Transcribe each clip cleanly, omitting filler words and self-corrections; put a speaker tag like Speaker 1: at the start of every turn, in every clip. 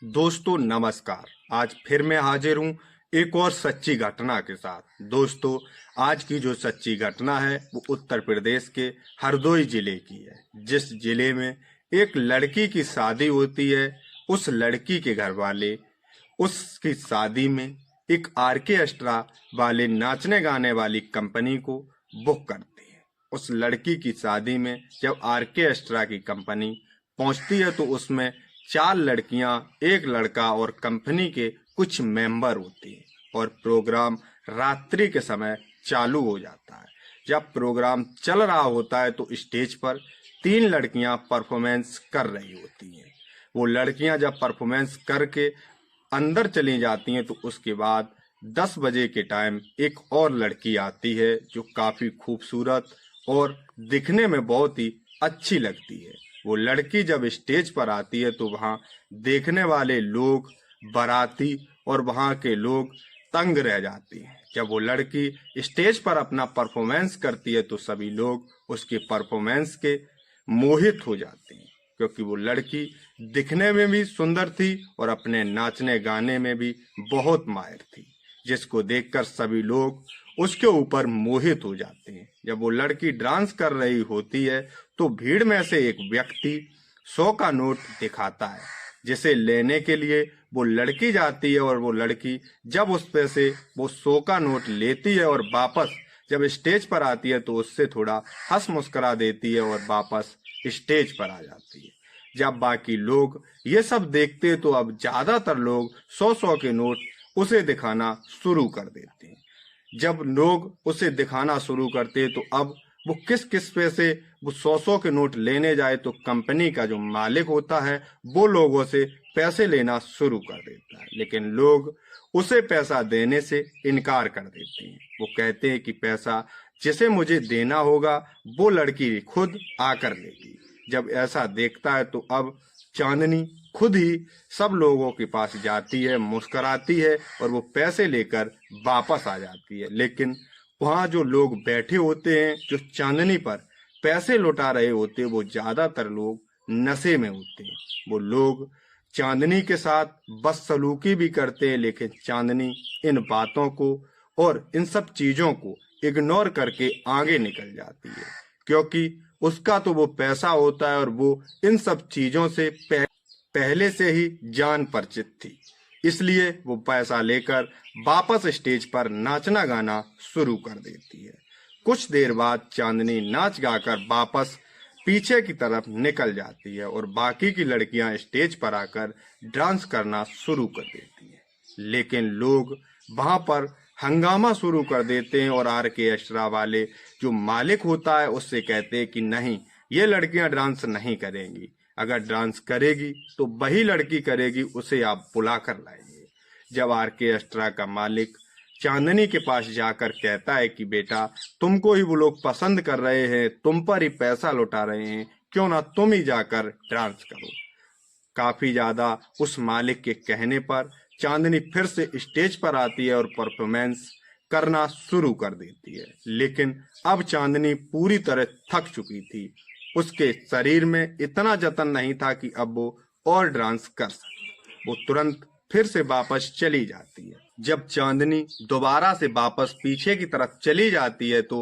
Speaker 1: दोस्तों नमस्कार। आज फिर मैं हाजिर हूँ एक और सच्ची घटना के साथ। दोस्तों, आज की जो सच्ची घटना है वो उत्तर प्रदेश के हरदोई जिले की है, जिस जिले में एक लड़की की शादी होती है। उस लड़की के घर वाले उसकी शादी में एक आर्केस्ट्रा वाले नाचने गाने वाली कंपनी को बुक करते हैं। उस लड़की की शादी में जब आर्केस्ट्रा की कंपनी पहुंचती है तो उसमें 4 लड़कियां, एक लड़का और कंपनी के कुछ मेंबर होते हैं और प्रोग्राम रात्रि के समय चालू हो जाता है। जब प्रोग्राम चल रहा होता है तो स्टेज पर 3 लड़कियां परफॉर्मेंस कर रही होती हैं। वो लड़कियां जब परफॉर्मेंस करके अंदर चली जाती हैं तो उसके बाद 10 बजे के टाइम एक और लड़की आती है जो काफी खूबसूरत और दिखने में बहुत ही अच्छी लगती है। वो लड़की जब स्टेज पर आती है तो वहां देखने वाले लोग, बाराती और वहां के लोग तंग रह जाते हैं। जब वो लड़की स्टेज पर अपना परफॉर्मेंस करती है तो सभी लोग उसके परफॉर्मेंस के मोहित हो जाते हैं, क्योंकि वो लड़की दिखने में भी सुंदर थी और अपने नाचने गाने में भी बहुत माहिर थी, जिसको देखकर सभी लोग उसके ऊपर मोहित हो जाते हैं। जब वो लड़की डांस कर रही होती है तो भीड़ में से एक व्यक्ति 100 का नोट दिखाता है, जिसे लेने के लिए वो लड़की जाती है और वो लड़की जब उस पे से वो 100 का नोट लेती है और वापस जब स्टेज पर आती है तो उससे थोड़ा हंस मुस्कुरा देती है और वापस स्टेज पर आ जाती है। जब बाकी लोग ये सब देखते हैं तो अब ज्यादातर लोग 100 के नोट उसे दिखाना शुरू कर देते हैं। जब लोग उसे दिखाना शुरू करते हैं तो अब वो किस किस पे से वो 100 के नोट लेने जाए तो कंपनी का जो मालिक होता है वो लोगों से पैसे लेना शुरू कर देता है, लेकिन लोग उसे पैसा देने से इनकार कर देते हैं। वो कहते हैं कि पैसा जिसे मुझे देना होगा वो लड़की खुद आकर लेगी। जब ऐसा देखता है तो अब चांदनी खुद ही सब लोगों के पास जाती है, मुस्कुराती है और वो पैसे लेकर वापस आ जाती है। लेकिन वहां जो लोग बैठे होते हैं, जो चांदनी पर पैसे लुटा रहे होते हैं, वो ज्यादातर लोग नशे में होते हैं। वो लोग चांदनी के साथ बदसलूकी भी करते हैं, लेकिन चांदनी इन बातों को और इन सब चीजों को इग्नोर करके आगे निकल जाती है, क्योंकि उसका तो वो पैसा होता है और वो इन सब चीजों से पहले से ही जान परिचित थी। इसलिए वो पैसा लेकर वापस स्टेज पर नाचना गाना शुरू कर देती है। कुछ देर बाद चांदनी नाच गाकर वापस पीछे की तरफ निकल जाती है और बाकी की लड़कियां स्टेज पर आकर डांस करना शुरू कर देती हैं। लेकिन लोग वहां पर हंगामा शुरू कर देते हैं और आर्केस्ट्रा वाले जो मालिक होता है उससे कहते हैं कि नहीं, ये लड़कियां डांस नहीं करेंगी। अगर डांस करेगी तो वही लड़की करेगी, उसे आप बुला कर लाएंगे। जब आर्केस्ट्रा का मालिक चांदनी के पास जाकर कहता है कि बेटा, तुमको ही वो लोग पसंद कर रहे हैं, तुम पर ही पैसा लुटा रहे हैं, क्यों ना तुम ही जाकर डांस करो। काफी ज्यादा उस मालिक के कहने पर चांदनी फिर से स्टेज पर आती है और परफॉर्मेंस करना शुरू कर देती है। लेकिन अब चांदनी पूरी तरह थक चुकी थी। उसके शरीर में इतना जतन नहीं था कि अब वो और डांस कर सके। वो तुरंत फिर से वापस चली जाती है। जब चांदनी दोबारा से वापस पीछे की तरफ चली जाती है तो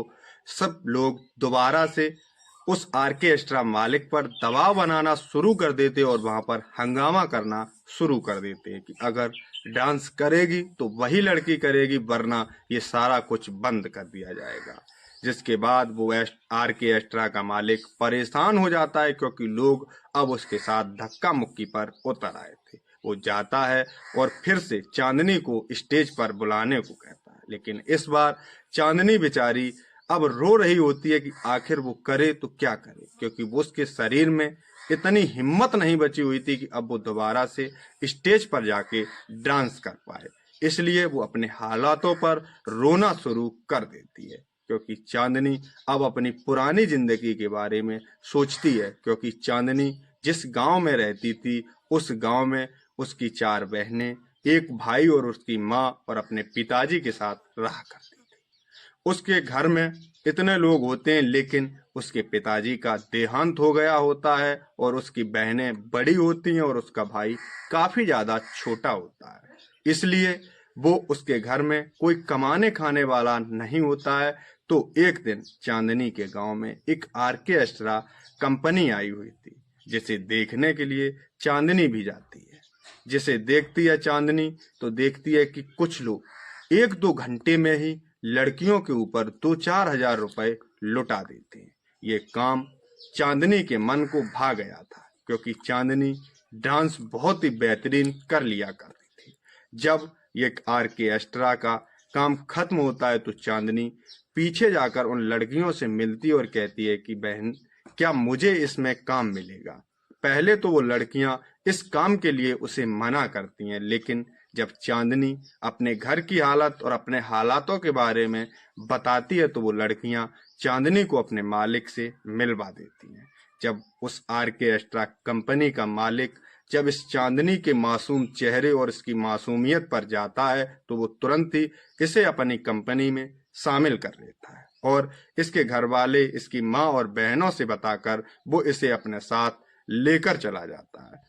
Speaker 1: सब लोग दोबारा से उस आर्केस्ट्रा मालिक पर दबाव बनाना शुरू कर देते और वहां पर हंगामा करना शुरू कर देते हैं कि अगर डांस करेगी तो वही लड़की करेगी, वरना ये सारा कुछ बंद कर दिया जाएगा। जिसके बाद वो आर्केस्ट्रा का मालिक परेशान हो जाता है, क्योंकि लोग अब उसके साथ धक्का मुक्की पर उतर आए थे। वो जाता है और फिर से चांदनी को स्टेज पर बुलाने को कहता है, लेकिन इस बार चांदनी बेचारी अब रो रही होती है कि आखिर वो करे तो क्या करे, क्योंकि वो उसके शरीर में इतनी हिम्मत नहीं बची हुई थी कि अब वो दोबारा से स्टेज पर जाके डांस कर पाए। इसलिए वो अपने हालातों पर रोना शुरू कर देती है, क्योंकि चांदनी अब अपनी पुरानी जिंदगी के बारे में सोचती है। क्योंकि चांदनी जिस गांव में रहती थी उस गांव में उसकी 4 बहनें, एक भाई और उसकी माँ और अपने पिताजी के साथ रहा करती थी। उसके घर में इतने लोग होते हैं, लेकिन उसके पिताजी का देहांत हो गया होता है और उसकी बहनें बड़ी होती हैं और उसका भाई काफी ज्यादा छोटा होता है। इसलिए वो उसके घर में कोई कमाने खाने वाला नहीं होता है। तो एक दिन चांदनी के गांव में एक आर्केस्ट्रा कंपनी आई हुई थी, जिसे देखने के लिए चांदनी भी जाती है। जिसे देखती है चांदनी, तो देखती है कि कुछ लोग 1-2 घंटे में ही लड़कियों के ऊपर 2-4 हजार रुपए लुटा देते हैं। ये काम चांदनी के मन को भा गया था, क्योंकि चांदनी डांस बहुत ही बेहतरीन कर लिया करती थी। जब ये आर्केस्ट्रा का काम खत्म होता है तो चांदनी पीछे जाकर उन लड़कियों से मिलती और कहती है कि बहन, क्या मुझे इसमें काम मिलेगा। पहले तो वो लड़कियां इस काम के लिए उसे मना करती हैं, लेकिन जब चांदनी अपने घर की हालत और अपने हालातों के बारे में बताती है तो वो लड़कियां चांदनी को अपने मालिक से मिलवा देती हैं। जब उस आर्केस्ट्रा कंपनी का मालिक जब इस चांदनी के मासूम चेहरे और इसकी मासूमियत पर जाता है तो वो तुरंत ही इसे अपनी कंपनी में शामिल कर लेता है और इसके घर वाले, इसकी माँ और बहनों से बताकर वो इसे अपने साथ लेकर चला जाता है।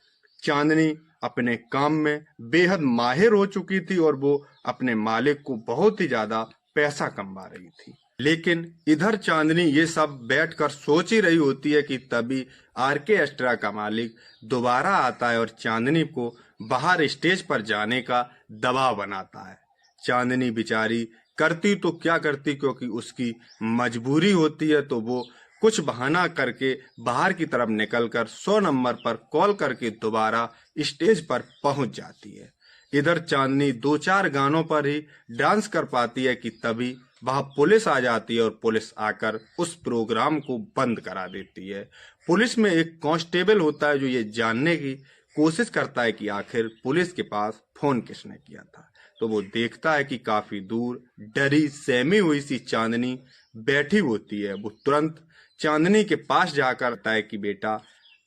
Speaker 1: चांदनी अपने काम में बेहद माहिर हो चुकी थी और वो अपने मालिक को बहुत ही ज्यादा पैसा कमा रही थी। लेकिन इधर चांदनी ये सब बैठकर सोच ही रही होती है कि तभी आर्केस्ट्रा का मालिक दोबारा आता है और चांदनी को बाहर स्टेज पर जाने का दबाव बनाता है। चांदनी बेचारी करती तो क्या करती, क्योंकि उसकी मजबूरी होती है, तो वो कुछ बहाना करके बाहर की तरफ निकलकर 100 नंबर पर कॉल करके दोबारा स्टेज पर पहुंच जाती है। इधर चांदनी 2-4 गानों पर ही डांस कर पाती है कि तभी वहां पुलिस आ जाती है और पुलिस आकर उस प्रोग्राम को बंद करा देती है। पुलिस में एक कांस्टेबल होता है जो ये जानने की कोशिश करता है कि आखिर पुलिस के पास फोन किसने किया था। तो वो देखता है कि काफी दूर डरी सहमी हुई सी चांदनी बैठी होती है। वो तुरंत चांदनी के पास जाकर कहता है कि बेटा,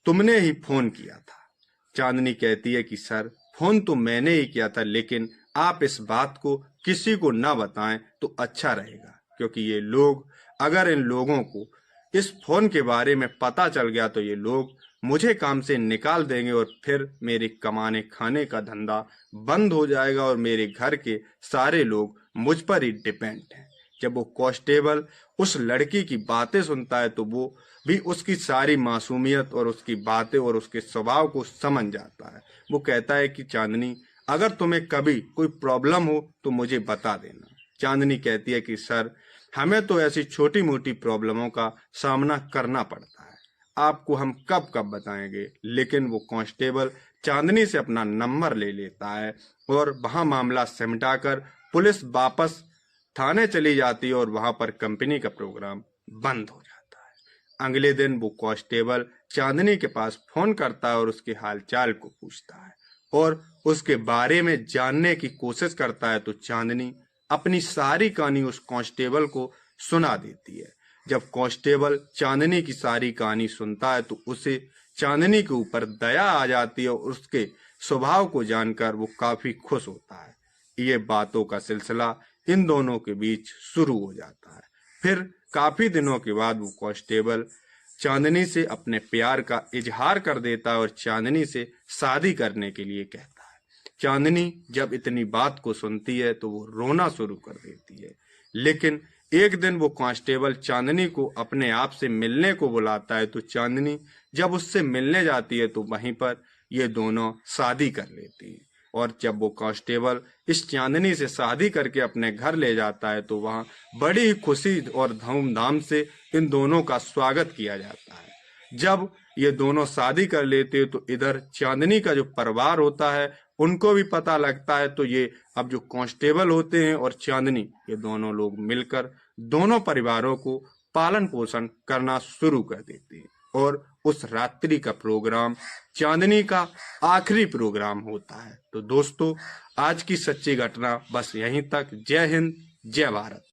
Speaker 1: तुमने ही फोन किया था। चांदनी कहती है कि सर, फोन तो मैंने ही किया था, लेकिन आप इस बात को किसी को ना बताएं तो अच्छा रहेगा, क्योंकि ये लोग, अगर इन लोगों को इस फोन के बारे में पता चल गया तो ये लोग मुझे काम से निकाल देंगे और फिर मेरे कमाने खाने का धंधा बंद हो जाएगा और मेरे घर के सारे लोग मुझ पर ही डिपेंड हैं। जब वो कांस्टेबल उस लड़की की बातें सुनता है तो वो भी उसकी सारी मासूमियत और उसकी बातें और उसके स्वभाव को समझ जाता है। वो कहता है कि चांदनी, अगर तुम्हें कभी कोई प्रॉब्लम हो तो मुझे बता देना। चांदनी कहती है कि सर, हमें तो ऐसी छोटी मोटी प्रॉब्लमों का सामना करना पड़ता है, आपको हम कब कब बताएंगे। लेकिन वो कांस्टेबल चांदनी से अपना नंबर ले लेता है और वहां मामला सिमटाकर पुलिस वापस थाने चली जाती है और वहां पर कंपनी का प्रोग्राम बंद हो जाता है। अगले दिन वो कांस्टेबल चांदनी के पास फोन करता है और उसके हालचाल को पूछता है और उसके बारे में जानने की कोशिश करता है। तो चांदनी अपनी सारी कहानी उस कांस्टेबल को सुना देती है। जब कांस्टेबल चांदनी की सारी कहानी सुनता है तो उसे चांदनी के ऊपर दया आ जाती है और उसके स्वभाव को जानकर वो काफी खुश होता है। ये बातों का सिलसिला इन दोनों के बीच शुरू हो जाता है। फिर काफी दिनों के बाद वो कांस्टेबल चांदनी से अपने प्यार का इजहार कर देता है और चांदनी से शादी करने के लिए कहता है। चांदनी जब इतनी बात को सुनती है तो वो रोना शुरू कर देती है। लेकिन एक दिन वो कांस्टेबल चांदनी को अपने आप से मिलने को बुलाता है। तो चांदनी जब उससे मिलने जाती है तो वहीं पर ये दोनों शादी कर लेती है। और जब वो कांस्टेबल इस चांदनी से शादी करके अपने घर ले जाता है तो वहां बड़ी ही खुशी और धूमधाम से इन दोनों का स्वागत किया जाता है। जब ये दोनों शादी कर लेते हैं तो इधर चांदनी का जो परिवार होता है उनको भी पता लगता है। तो ये अब जो कांस्टेबल होते हैं और चांदनी, ये दोनों लोग मिलकर दोनों परिवारों को पालन पोषण करना शुरू कर देते हैं और उस रात्रि का प्रोग्राम चांदनी का आखिरी प्रोग्राम होता है। तो दोस्तों, आज की सच्ची घटना बस यहीं तक। जय हिंद, जय भारत।